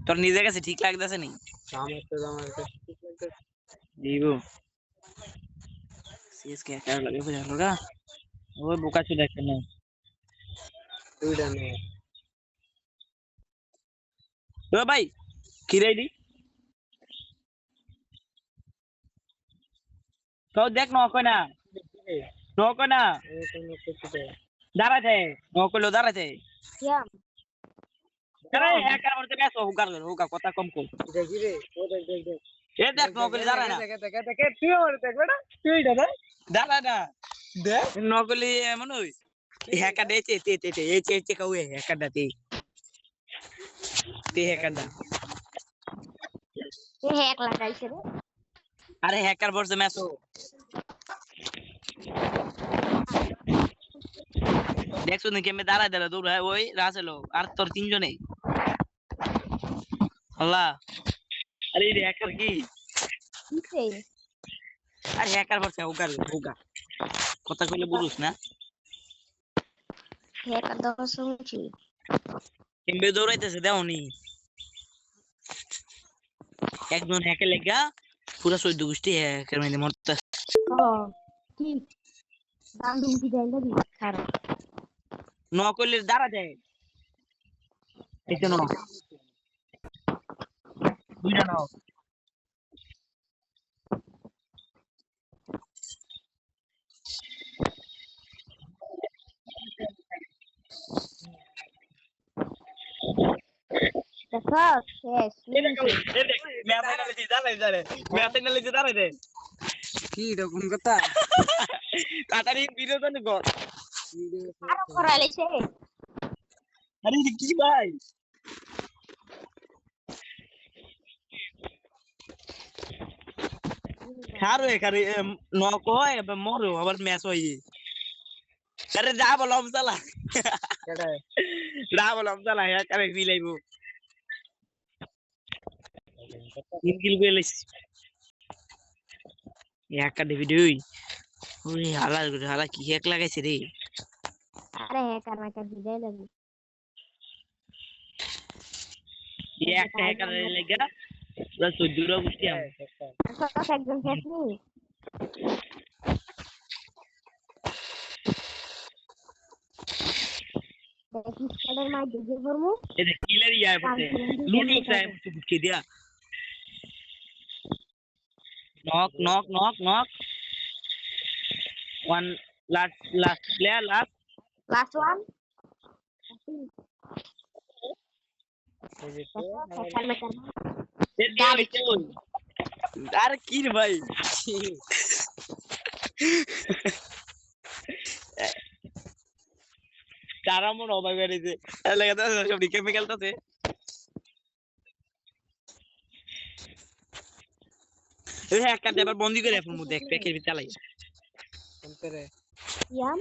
তোর নিজের কাছে ঠিক লাগতেছে নি? আমার কাছে ঠিক লাগতেছে। দিব সিএসকে একা লাগে বুঝালো গা। ওই বোকা চুদা কেন দুইটা নে। ও ভাই কি রেডি তো দেখ নকয় না নকয় না দাঁড়াতে নকলো দাঁড়াতে আরে একার মধ্যে বেশ হুকা কথা কম কম দেখি রে ও দেখ দেখ দেখ এ দেখ নকলি দাঁড়ায় না দেখ দেখ দেখ তুই আমার দেখ বেটা তুই দাদা দাঁড়া না দেখ নকলি এমন ওই হ্যাকার দেছে তে তে তে এই চে চে কাউয়ে হ্যাকার দাতে তে হ্যাকার দা এ হ্যাক লাগাইছে রে আরে হ্যাকার বলছে মেসো দেখছো নি কেমনে দাঁড়ায় দাঁড়ায় দৌড় হয় ওই রাসেলো আর তোর তিনজনে আল্লাহ আরে এই হ্যাকার কি কিসে আরে হ্যাকার বলছে হুকা হুকা কথা কইলে বুঝুস না হ্যাক দাও শুনছি কেমনে দৌড়াইতেছে দেওনি একজন হ্যাকে লেগা পুরা 14 গোষ্ঠী হ্যাকের মধ্যে মরতে ও কি দাম দুমকি দেয় লাগি খারাপ নকলের দাঁড়া যায় এই তো নক দুইটা নক দেখো শেষ কি রকম কথা তাড়াতাড়ি ভিডিও তো কর আরো করাইছে আরে কি ভাই হারো এখানে নক হয় মরো আবার ম্যাচ হয় আরে যা বলম চালা কেডা যা বলম চালা এখানে মিলাইবো তিন কিল গেলিস একটা ভিডিও ওই হালা কি হ্যাক লাগাইছে রে আরে হ্যাকার মাকার দিদাই লাগি একটা হ্যাকার লাগা পুরো 14 গোষ্ঠী আম সব একজন শেষ নি দেখি স্কোয়াডের মাই দিকে করমু এই যে কিলার ইয়া পড়ছে লুটু চাই বুঝকে দিয়া knock knock knock knock one last player last last one আরে কি রে ভাই তারা মন অবাক বেরিয়েছে লাগাতে সব কেমিক্যাল তাতে এই একটা দেবার বন্দি করে এখন দেখ প্যাকের ভিতর চালাই অন্তরে ইয়াম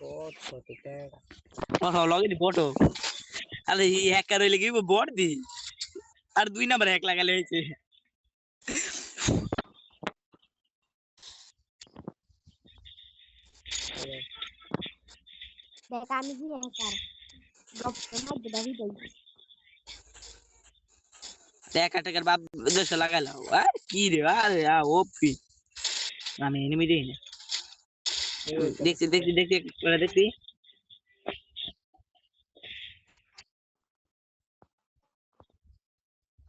বট ফটোটা লগে দি ফটো আরে এই হ্যাকার হইলে কি বট দি আর 2 নাম্বার হ্যাক লাগালে হইছে দেখ আমি কি হ্যাকার গপ মাই দিদাই দেই দেখ টাকার বাপ দেশ লাগাইলো কি রে আরে ওপি আমি এনিমি দেই না দেখছি দেখছি দেখছি দেখছি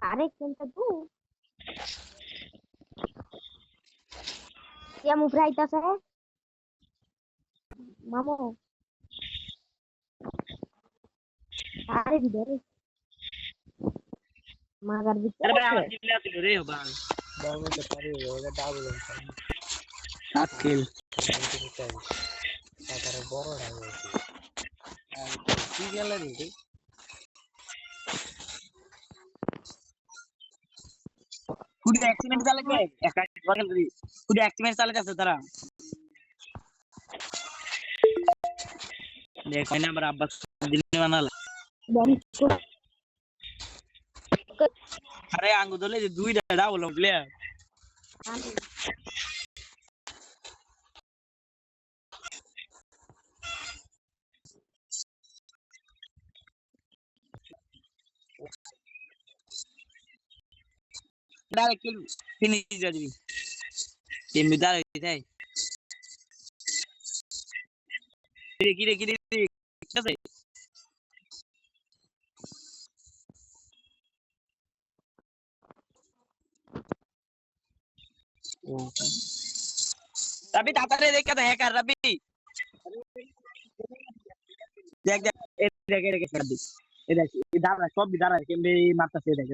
আরে কিন্তু তুই ya mu praitase mamo are videre magar আরে videre ভাই আমার জিবলে আছিল রে বাল দামে পারি ওটা ডাবল অন আকিল তারপরে বড় ডাবল কি গেল রে কুড়ি এক্সপেরিমেন্ট চালাচ্ছে একটা বদল দি কুড়ি এক্সপেরিমেন্ট চালাচ্ছে তারা দেখ না আমার আব্বাস দিন বানালা আরে আঙ্গু দলে যে দুইটা ডাবল প্লেয়ার আমি डायरेक्ट किल फिनिश कर दी टीम में डाल देता है किरे कैसे रबी ताता रे देख के तो हैकर रबी देख देख देख रबी ये देख इधर ना सब इधर है कि मैं मारता से देख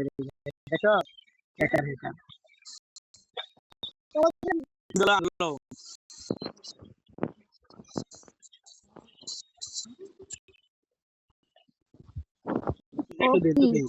देखो हैकर हैकर लो ओपी दे